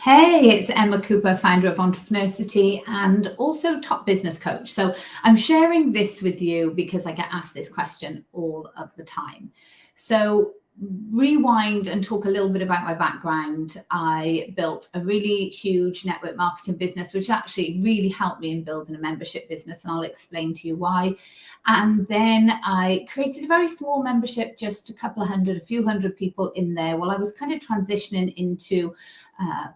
Hey, it's Emma Cooper, founder of Entrepreneur City and also top business coach. So I'm sharing this with you because I get asked this question all of the time. So rewind and talk a little bit about my background. I built a really huge network marketing business, which actually really helped me in building a membership business, and I'll explain to you why. And then I created a very small membership, just a few hundred people in there, while I was kind of transitioning into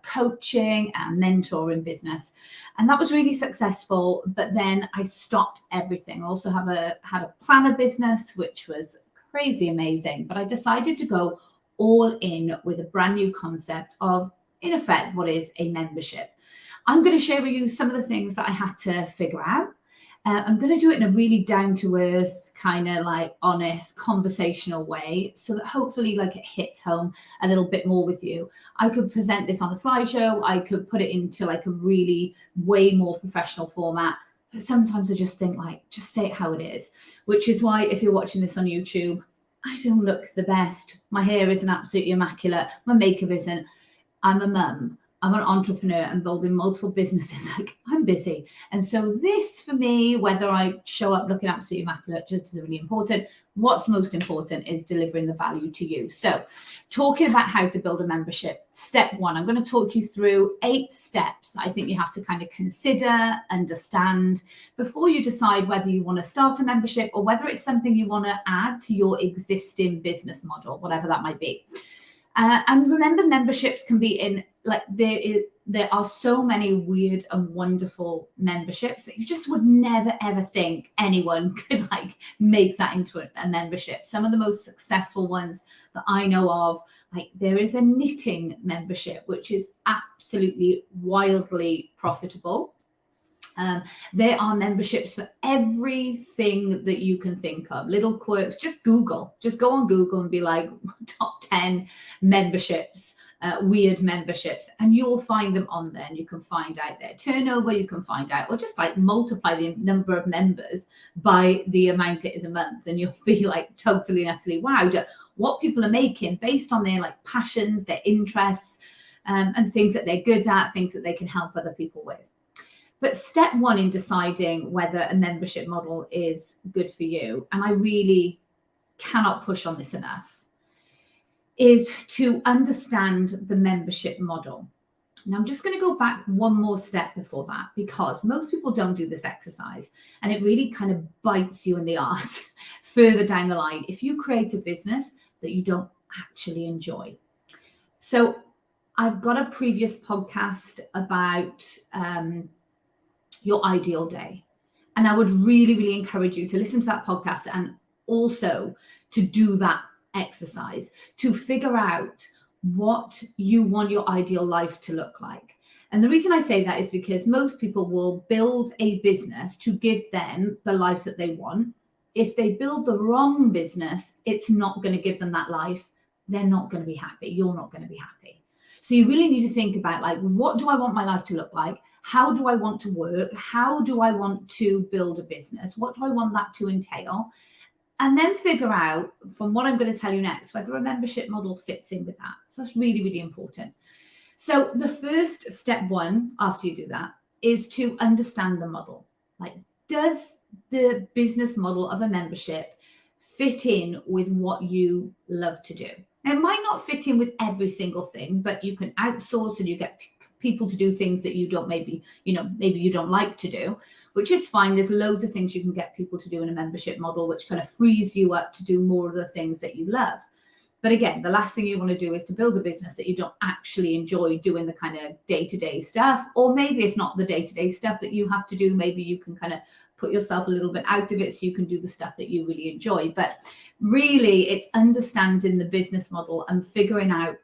coaching and mentoring business, and that was really successful. But then I stopped everything. I also had a planner business, which was crazy amazing, but I decided to go all in with a brand new concept of, in effect, what is a membership. I'm going to share with you some of the things that I had to figure out. I'm going to do it in a really down-to-earth, kind of like honest, conversational way, so that hopefully like it hits home a little bit more with you. I could present this on a slideshow. I could put it into like a really way more professional format. But sometimes I just think like, just say it how it is, which is why if you're watching this on YouTube, I don't look the best. My hair isn't absolutely immaculate. My makeup isn't. I'm a mum. I'm an entrepreneur and building multiple businesses. Like, I'm busy. And so this for me, whether I show up looking absolutely immaculate, just is really important. What's most important is delivering the value to you. So talking about how to build a membership, step one, I'm going to talk you through 8 steps that I think you have to kind of consider, understand before you decide whether you want to start a membership or whether it's something you want to add to your existing business model, whatever that might be. And remember, memberships can be in like there are so many weird and wonderful memberships that you just would never ever think anyone could like make that into a membership. Some of the most successful ones that I know of, like there is a knitting membership which is absolutely wildly profitable. There are memberships for everything that you can think of, little quirks. Just go on Google and be like top 10 memberships, weird memberships, and you'll find them on there, and you can find out their turnover, you can find out, or just like multiply the number of members by the amount it is a month, and you'll be like totally and utterly wowed at what people are making based on their like passions, their interests, and things that they're good at, things that they can help other people with. But step one in deciding whether a membership model is good for you, and I really cannot push on this enough, is to understand the membership model. Now, I'm just going to go back one more step before that, because most people don't do this exercise, and it really kind of bites you in the arse further down the line if you create a business that you don't actually enjoy. So I've got a previous podcast about your ideal day. And I would really, really encourage you to listen to that podcast and also to do that exercise to figure out what you want your ideal life to look like. And the reason I say that is because most people will build a business to give them the life that they want. If they build the wrong business, it's not going to give them that life. They're not going to be happy. You're not going to be happy. So you really need to think about like, what do I want my life to look like? How do I want to work? How do I want to build a business? What do I want that to entail? And then figure out, from what I'm going to tell you next, whether a membership model fits in with that. So that's really, really important. So the first step one, after you do that, is to understand the model. Like, does the business model of a membership fit in with what you love to do? Now, it might not fit in with every single thing, but you can outsource and you get people to do things that you don't maybe you don't like to do, which is fine. There's loads of things you can get people to do in a membership model, which kind of frees you up to do more of the things that you love. But again, the last thing you want to do is to build a business that you don't actually enjoy doing the kind of day-to-day stuff, or maybe it's not the day-to-day stuff that you have to do. Maybe you can kind of put yourself a little bit out of it so you can do the stuff that you really enjoy. But really, it's understanding the business model and figuring out,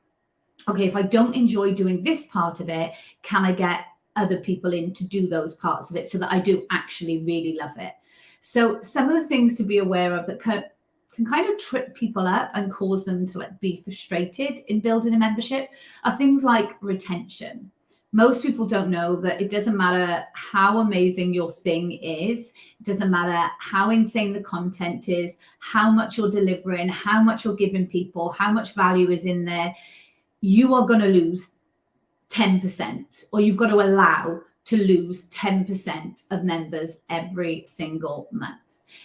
okay, if I don't enjoy doing this part of it, can I get other people in to do those parts of it so that I do actually really love it? So some of the things to be aware of that can kind of trip people up and cause them to like be frustrated in building a membership are things like retention. Most people don't know that it doesn't matter how amazing your thing is. It doesn't matter how insane the content is, how much you're delivering, how much you're giving people, how much value is in there. You are going to lose 10%, or you've got to allow to lose 10% of members every single month.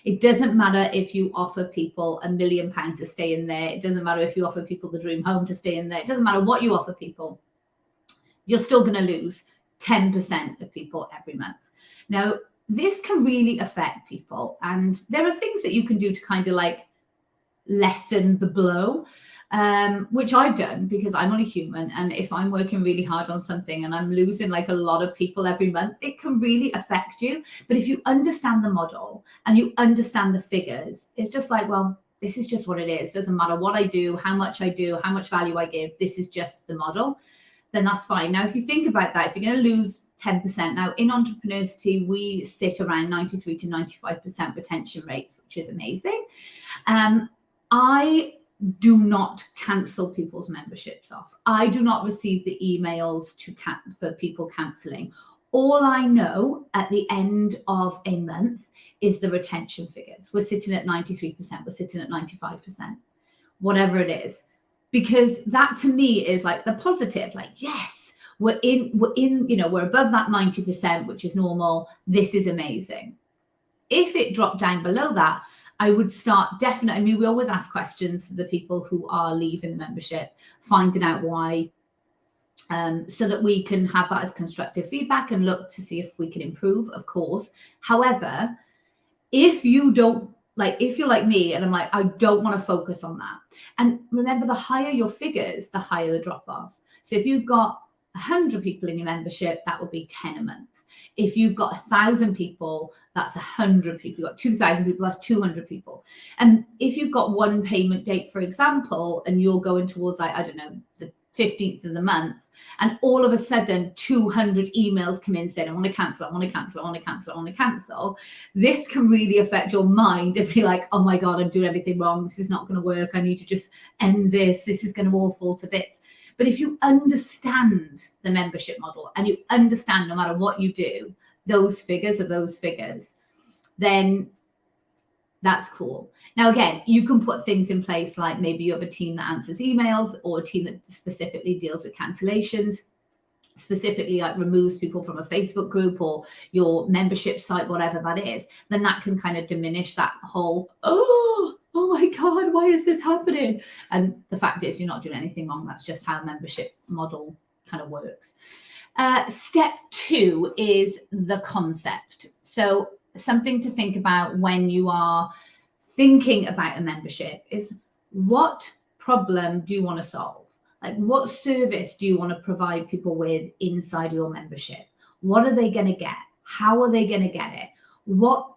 It doesn't matter if you offer people £1 million to stay in there. It doesn't matter if you offer people the dream home to stay in there. It doesn't matter what you offer people. You're still going to lose 10% of people every month. Now, this can really affect people. And there are things that you can do to kind of like lessen the blow, which I've done because I'm only human. And if I'm working really hard on something and I'm losing like a lot of people every month, it can really affect you. But if you understand the model and you understand the figures, it's just like, well, this is just what it is. Doesn't matter what I do, how much value I give. This is just the model. Then that's fine. Now, if you think about that, if you're going to lose 10%, now in Entrepreneurcity, we sit around 93 to 95% retention rates, which is amazing. I do not cancel people's memberships off. I do not receive the emails for people cancelling. All I know at the end of a month is the retention figures. We're sitting at 93%, we're sitting at 95%, whatever it is. Because that to me is like the positive, like, yes, we're above that 90%, which is normal. This is amazing. If it dropped down below that, I would start definitely, we always ask questions to the people who are leaving the membership, finding out why, so that we can have that as constructive feedback and look to see if we can improve, of course. However, if you're like me and I'm like, I don't want to focus on that. And remember, the higher your figures, the higher the drop off. So if you've got 100 people in your membership, that would be 10 a month. If you've got 1,000 people, that's 100 people. You've got 2,000 people, that's 200 people. And if you've got one payment date, for example, and you're going towards, like, I don't know, the 15th of the month, and all of a sudden 200 emails come in saying, I want to cancel, I want to cancel, I want to cancel, I want to cancel. This can really affect your mind and be like, oh my God, I'm doing everything wrong. This is not going to work. I need to just end this. This is going to all fall to bits. But if you understand the membership model and you understand no matter what you do, those figures are those figures, then that's cool. Now, again, you can put things in place like maybe you have a team that answers emails or a team that specifically deals with cancellations, specifically like removes people from a Facebook group or your membership site, whatever that is. Then that can kind of diminish that whole, oh my God, why is this happening? And the fact is you're not doing anything wrong. That's just how a membership model kind of works. Step 2 is the concept. So something to think about when you are thinking about a membership is, what problem do you want to solve? Like, what service do you want to provide people with inside your membership? What are they going to get? How are they going to get it? What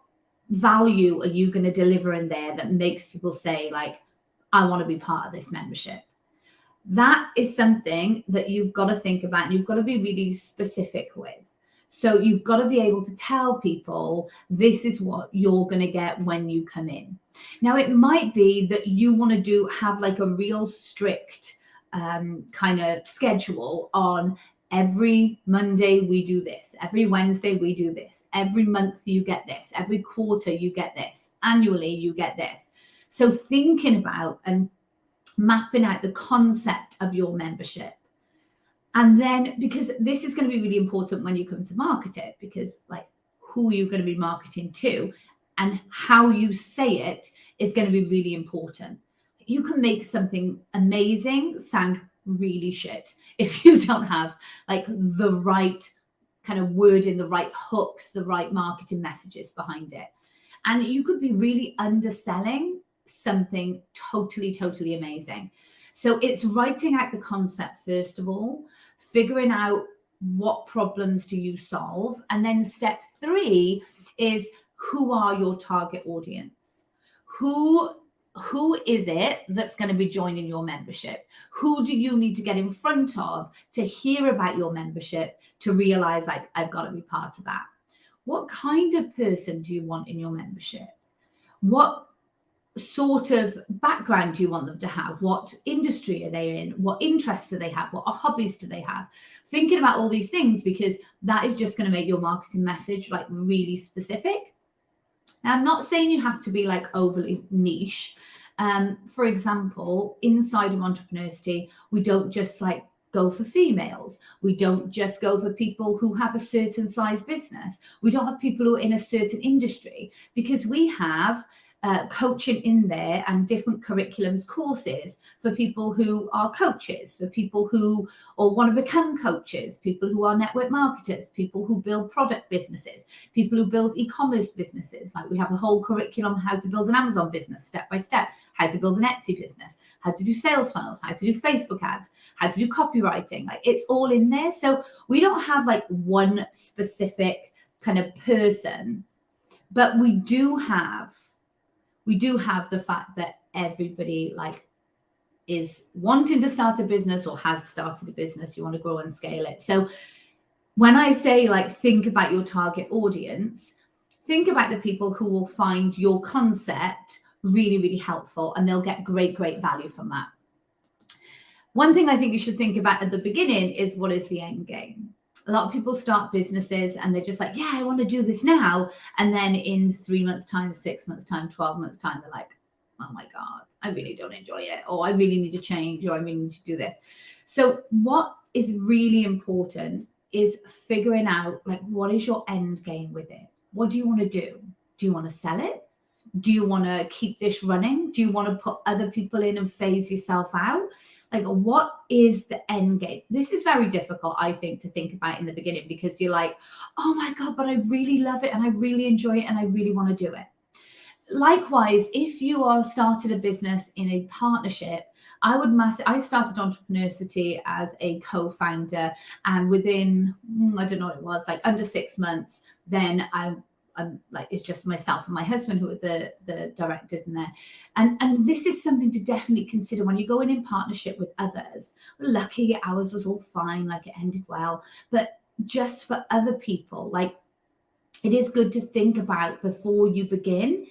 value are you going to deliver in there that makes people say, like, I want to be part of this membership? That is something that you've got to think about and you've got to be really specific with. So you've got to be able to tell people this is what you're going to get when you come in. Now, it might be that you want to have like a real strict kind of schedule on every Monday we do this, every Wednesday we do this, every month you get this, every quarter you get this, annually you get this. So thinking about and mapping out the concept of your membership. And then, because this is going to be really important when you come to market it, because like, who are you going to be marketing to and how you say it is going to be really important. You can make something amazing sound really shit if you don't have like the right kind of wording, the right hooks, the right marketing messages behind it. And you could be really underselling something totally amazing. So it's writing out the concept first of all, figuring out what problems do you solve, and then step 3 is, who are your target audience? Who is it that's going to be joining your membership? Who do you need to get in front of to hear about your membership, to realize, like, I've got to be part of that? What kind of person do you want in your membership? What sort of background do you want them to have? What industry are they in? What interests do they have? What hobbies do they have? Thinking about all these things, because that is just going to make your marketing message like really specific. Now, I'm not saying you have to be like overly niche. For example, inside of Entrepreneurcity, we don't just like go for females. We don't just go for people who have a certain size business. We don't have people who are in a certain industry, because we have coaching in there and different curriculums, courses for people who are coaches, for people who or want to become coaches, people who are network marketers, people who build product businesses, people who build e-commerce businesses. Like, we have a whole curriculum how to build an Amazon business step by step, how to build an Etsy business, how to do sales funnels, how to do Facebook ads, how to do copywriting. Like, it's all in there. So we don't have like one specific kind of person, but we do have the fact that everybody like is wanting to start a business or has started a business. You want to grow and scale it. So when I say like, think about your target audience, think about the people who will find your concept really, really helpful, and they'll get great value from that. One thing I think you should think about at the beginning is, what is the end game? A lot of people start businesses and they're just like, yeah, I want to do this now. And then in 3 months time, 6 months time, 12 months time, they're like, oh my God, I really don't enjoy it. Or I really need to change, or I really need to do this. So what is really important is figuring out, like, what is your end game with it? What do you want to do? Do you want to sell it? Do you want to keep this running? Do you want to put other people in and phase yourself out? Like, what is the end game? This is very difficult, I think, to think about in the beginning, because you're like, oh my God, but I really love it and I really enjoy it and I really want to do it. Likewise, if you are started a business in a partnership, I started Entrepreneurcity as a co-founder, and within, I don't know what it was, like under 6 months, then I'm like, it's just myself and my husband who are the directors in there. And this is something to definitely consider when you're going in partnership with others. Lucky ours was all fine, like it ended well. But just for other people, like, it is good to think about before you begin.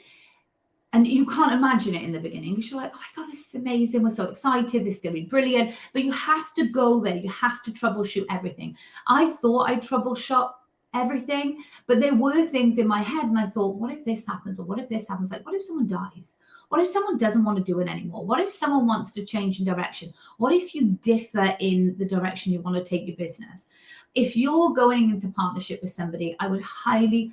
And you can't imagine it in the beginning, because you're like, oh my God, this is amazing. We're so excited. This is going to be brilliant. But you have to go there. You have to troubleshoot everything. I thought I'd troubleshoot everything, but there were things in my head, and I thought, what if this happens? Or what if this happens? Like, what if someone dies? What if someone doesn't want to do it anymore? What if someone wants to change in direction? What if you differ in the direction you want to take your business? If you're going into partnership with somebody, I would highly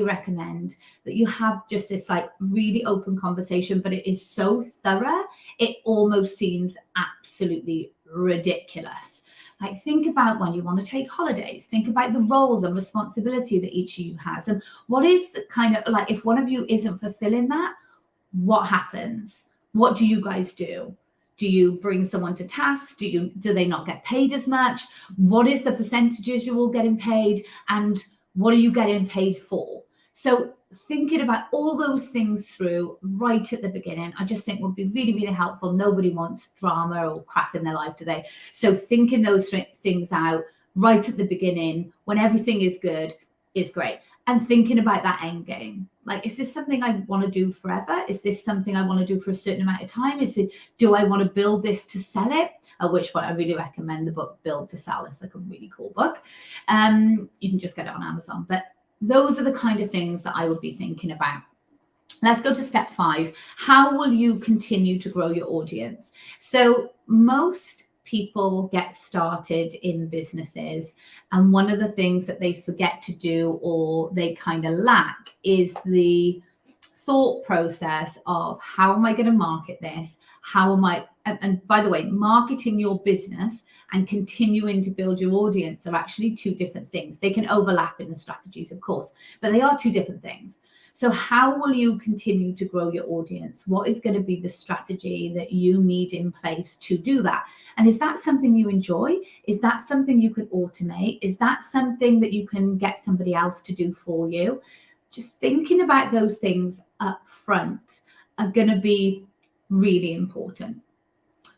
recommend that you have just this like really open conversation, but it is so thorough, it almost seems absolutely ridiculous. Like, think about when you want to take holidays, think about the roles and responsibility that each of you has, and what is the kind of, like, if one of you isn't fulfilling that, what happens? What do you guys do? Do you bring someone to task? Do they not get paid as much? What is the percentages you're all getting paid? And what are you getting paid for? So thinking about all those things through right at the beginning, I just think would be really, really helpful. Nobody wants drama or crap in their life, do they? So thinking those things out right at the beginning, when everything is good, is great. And thinking about that end game. Like, is this something I want to do forever? Is this something I want to do for a certain amount of time? Do I want to build this to sell it? At which point I really recommend the book Build to Sell. It's like a really cool book. You can just get it on Amazon. But those are the kind of things that I would be thinking about. Let's go to step 5. How will you continue to grow your audience? So most people get started in businesses, and one of the things that they forget to do, or they kind of lack, is the thought process of, how am I going to market this? How am I, and by the way, marketing your business and continuing to build your audience are actually two different things. They can overlap in the strategies, of course, but they are two different things. So how will you continue to grow your audience? What is going to be the strategy that you need in place to do that? And is that something you enjoy? Is that something you can automate? Is that something that you can get somebody else to do for you? Just thinking about those things up front are going to be really important.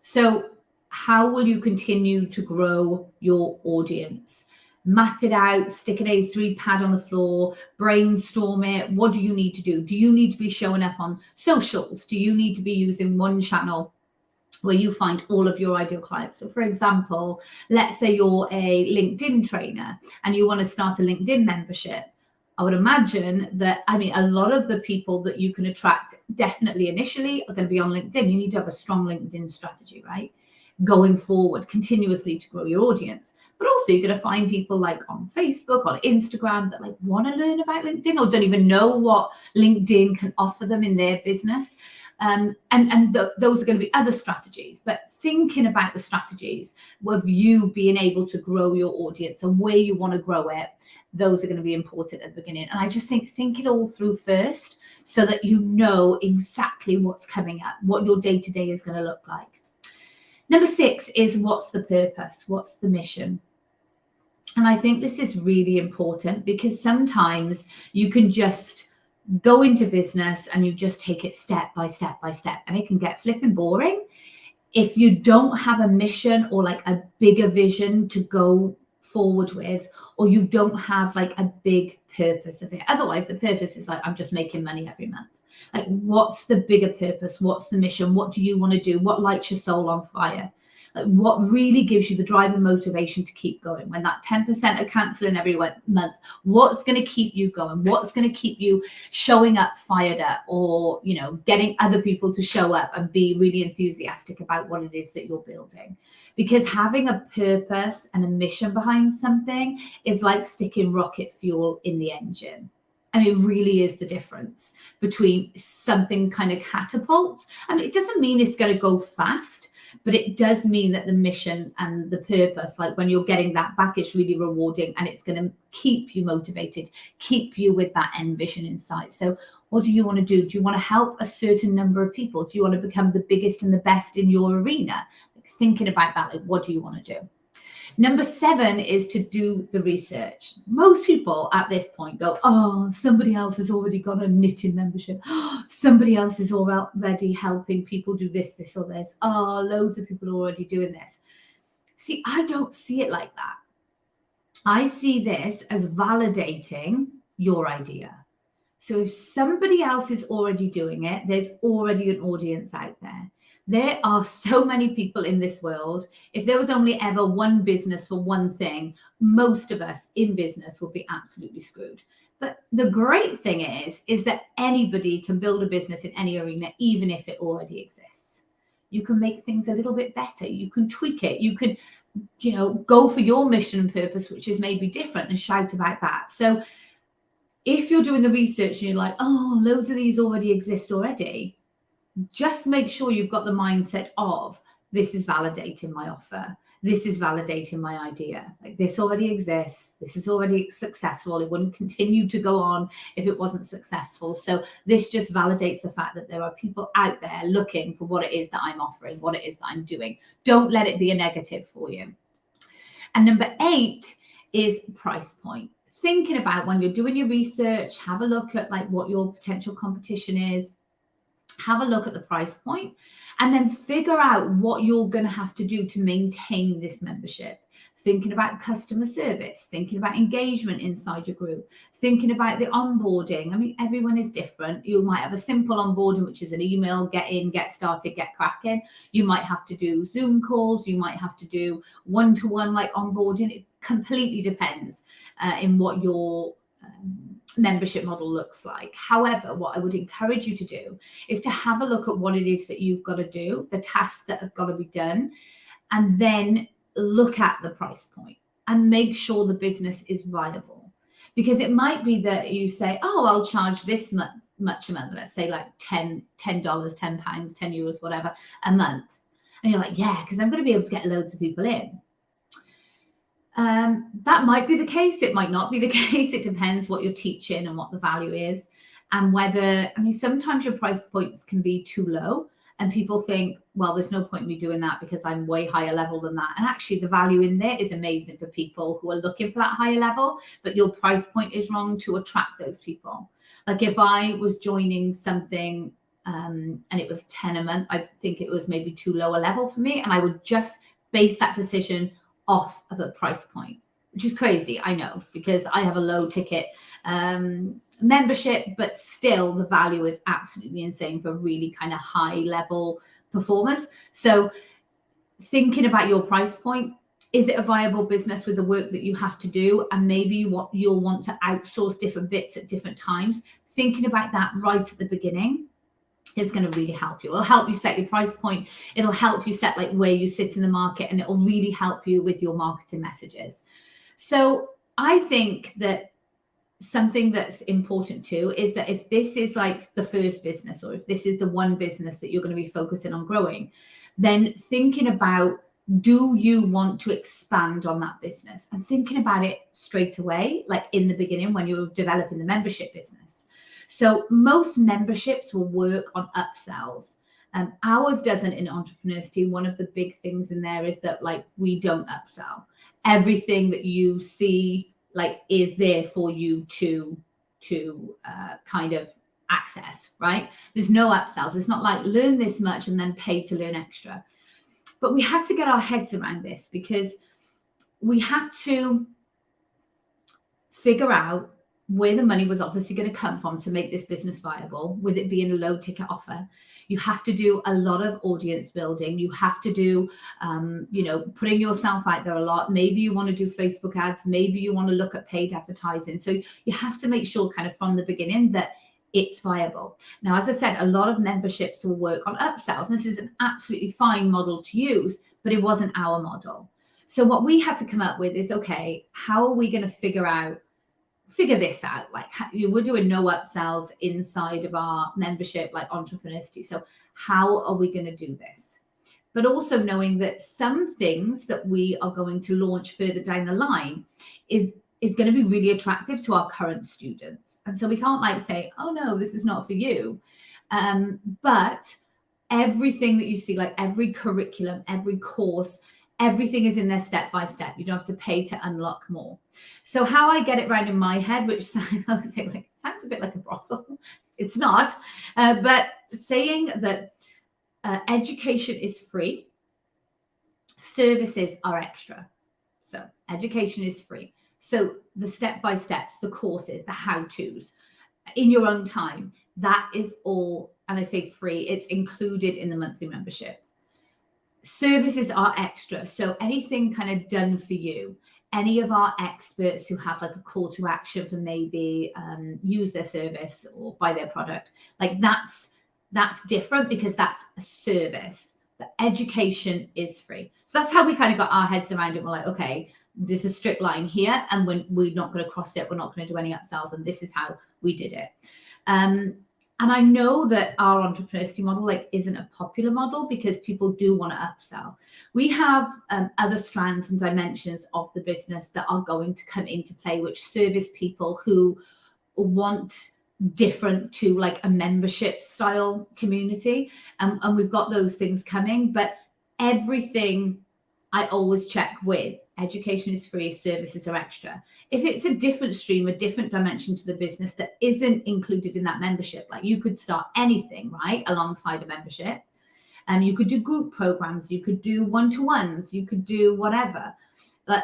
So how will you continue to grow your audience? Map it out, stick an A3 pad on the floor, brainstorm it. What do you need to do? Do you need to be showing up on socials? Do you need to be using one channel where you find all of your ideal clients? So for example, let's say you're a LinkedIn trainer and you want to start a LinkedIn membership. I would imagine that, a lot of the people that you can attract definitely initially are going to be on LinkedIn. You need to have a strong LinkedIn strategy, right? going forward continuously to grow your audience. But also you're going to find people like on Facebook, on Instagram that like want to learn about LinkedIn or don't even know what LinkedIn can offer them in their business. Those are going to be other strategies, but thinking about the strategies of you being able to grow your audience and where you want to grow it, those are going to be important at the beginning. And I just think it all through first so that you know exactly what's coming up, what your day-to-day is going to look like. Number 6 is what's the purpose? What's the mission? And I think this is really important because sometimes you can just go into business and you just take it step by step by step, and it can get flipping boring if you don't have a mission or like a bigger vision to go forward with, or you don't have like a big purpose of it. Otherwise, the purpose is like, I'm just making money every month. Like, what's the bigger purpose? What's the mission? What do you want to do? What lights your soul on fire? Like, what really gives you the drive and motivation to keep going when that 10% are canceling every month? What's going to keep you going? What's going to keep you showing up fired up, or, you know, getting other people to show up and be really enthusiastic about what it is that you're building? Because having a purpose and a mission behind something is like sticking rocket fuel in the engine. I mean, it really is the difference between something kind of catapults. I mean, it doesn't mean it's going to go fast, but it does mean that the mission and the purpose, like when you're getting that back, it's really rewarding and it's going to keep you motivated, keep you with that end vision in sight. So what do you want to do? Do you want to help a certain number of people? Do you want to become the biggest and the best in your arena? Like, thinking about that, like, what do you want to do? Number 7 is to do the research. Most people at this point go, oh, somebody else has already got a knitting membership. Somebody else is already helping people do this, this, or this. Oh, loads of people are already doing this. See, I don't see it like that. I see this as validating your idea. So if somebody else is already doing it, there's already an audience out there. There are so many people in this world. If there was only ever one business for one thing, most of us in business would be absolutely screwed. But the great thing is that anybody can build a business in any arena, even if it already exists. You can make things a little bit better. You can tweak it. You can, you know, go for your mission and purpose, which is maybe different, and shout about that. So if you're doing the research and you're like, oh, loads of these already exist already, just make sure you've got the mindset of, this is validating my offer. This is validating my idea. Like, this already exists. This is already successful. It wouldn't continue to go on if it wasn't successful. So this just validates the fact that there are people out there looking for what it is that I'm offering, what it is that I'm doing. Don't let it be a negative for you. And number 8 is price point. Thinking about when you're doing your research, have a look at like what your potential competition is. Have a look at the price point, and then figure out what you're going to have to do to maintain this membership. Thinking about customer service, thinking about engagement inside your group, thinking about the onboarding. I mean, everyone is different. You might have a simple onboarding, which is an email, get in, get started, get cracking. You might have to do Zoom calls. You might have to do one-to-one like onboarding. It completely depends in what your membership model looks like. However, what I would encourage you to do is to have a look at what it is that you've got to do, the tasks that have got to be done, and then look at the price point and make sure the business is viable. Because it might be that you say, oh, I'll charge this much a month, let's say like $10, £10, €10, whatever, a month. And you're like, yeah, because I'm going to be able to get loads of people in. That might be the case. It might not be the case. It depends what you're teaching and what the value is, and whether, I mean, sometimes your price points can be too low and people think, well, there's no point in me doing that because I'm way higher level than that. And actually the value in there is amazing for people who are looking for that higher level, but your price point is wrong to attract those people. Like if I was joining something and it was 10 a month, I think it was maybe too low a level for me. And I would just base that decision off of a price point, which is crazy, I know, because I have a low ticket membership, but still the value is absolutely insane for really kind of high level performers. So thinking about your price point, is it a viable business with the work that you have to do? And maybe you'll want to outsource different bits at different times. Thinking about that right at the beginning is going to really help you. It'll help you set your price point. It'll help you set like where you sit in the market, and it'll really help you with your marketing messages. So I think that something that's important too is that if this is like the first business, or if this is the one business that you're going to be focusing on growing, then thinking about, do you want to expand on that business, and thinking about it straight away, like in the beginning when you're developing the membership business. So most memberships will work on upsells. Ours doesn't in Entrepreneurcity. One of the big things in there is that like we don't upsell. Everything that you see like is there for you to kind of access, right? There's no upsells. It's not like learn this much and then pay to learn extra. But we had to get our heads around this, because we had to figure out where the money was obviously going to come from to make this business viable, with it being a low ticket offer. You have to do a lot of audience building. You have to do, putting yourself out there a lot. Maybe you want to do Facebook ads. Maybe you want to look at paid advertising. So you have to make sure kind of from the beginning that it's viable. Now, as I said, a lot of memberships will work on upsells. And this is an absolutely fine model to use, but it wasn't our model. So what we had to come up with is, okay, how are we going to figure this out? Like, we're doing no upsells inside of our membership, like Entrepreneurcity. So how are we going to do this? But also knowing that some things that we are going to launch further down the line is going to be really attractive to our current students. And so we can't like say, oh no, this is not for you. But everything that you see, like every curriculum, every course, everything is in there step by step. You don't have to pay to unlock more. So how I get it right in my head, which sounds a bit like a brothel. It's not, but saying that education is free, services are extra. So education is free. So the step-by-steps, the courses, the how-tos in your own time, that is all, and I say free, it's included in the monthly membership. Services are extra. So anything kind of done for you, any of our experts who have like a call to action for maybe use their service or buy their product, like that's different, because that's a service, but education is free. So that's how we kind of got our heads around it. We're like, okay, there's a strict line here, and we're not going to cross it. We're not going to do any upsells, and this is how we did it. And I know that our Entrepreneurcity model like isn't a popular model, because people do want to upsell. We have other strands and dimensions of the business that are going to come into play, which service people who want different to like a membership style community. And we've got those things coming, but everything I always check with education is free, services are extra. If it's a different stream, a different dimension to the business that isn't included in that membership, like you could start anything, right, alongside a membership. You could do group programs, you could do one-to-ones, you could do whatever.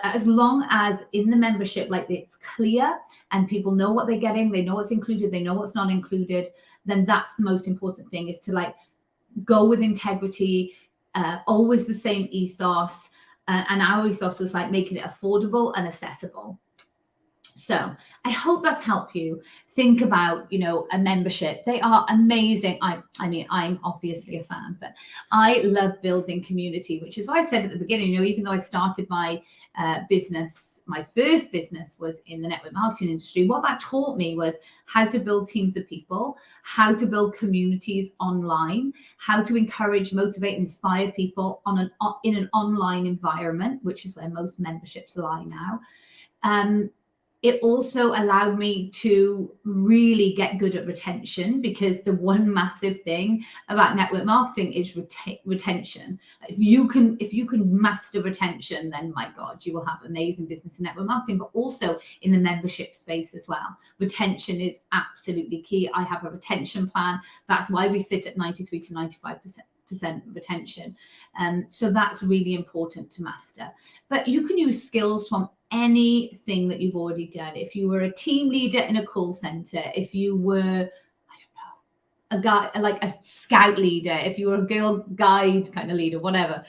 As long as in the membership, like it's clear and people know what they're getting, they know what's included, they know what's not included, then that's the most important thing, is to like go with integrity, always the same ethos. And our ethos was like making it affordable and accessible. So I hope that's helped you think about, a membership. They are amazing. I mean, I'm obviously a fan, but I love building community, which is why I said at the beginning, even though I started my business, my first business was in the network marketing industry, what that taught me was how to build teams of people, how to build communities online, how to encourage, motivate, inspire people in an online environment, which is where most memberships lie now. It also allowed me to really get good at retention, because the one massive thing about network marketing is retention. If you can master retention, then my God, you will have amazing business in network marketing, but also in the membership space as well. Retention is absolutely key. I have a retention plan. That's why we sit at 93 to 95% retention. So that's really important to master. But you can use skills from anything that you've already done. If you were a team leader in a call center, if you were, a guy like a scout leader, if you were a Girl Guide kind of leader, whatever,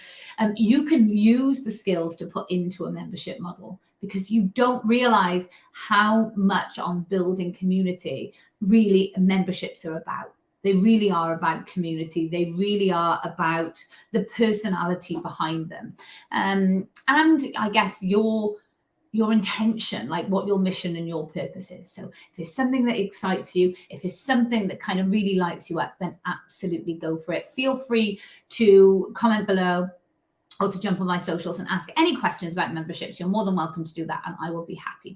you can use the skills to put into a membership model, because you don't realize how much on building community really memberships are about. They really are about community. They really are about the personality behind them. And I guess your intention, like what your mission and your purpose is. So if it's something that excites you, if it's something that kind of really lights you up, then absolutely go for it. Feel free to comment below or to jump on my socials and ask any questions about memberships. You're more than welcome to do that, and I will be happy to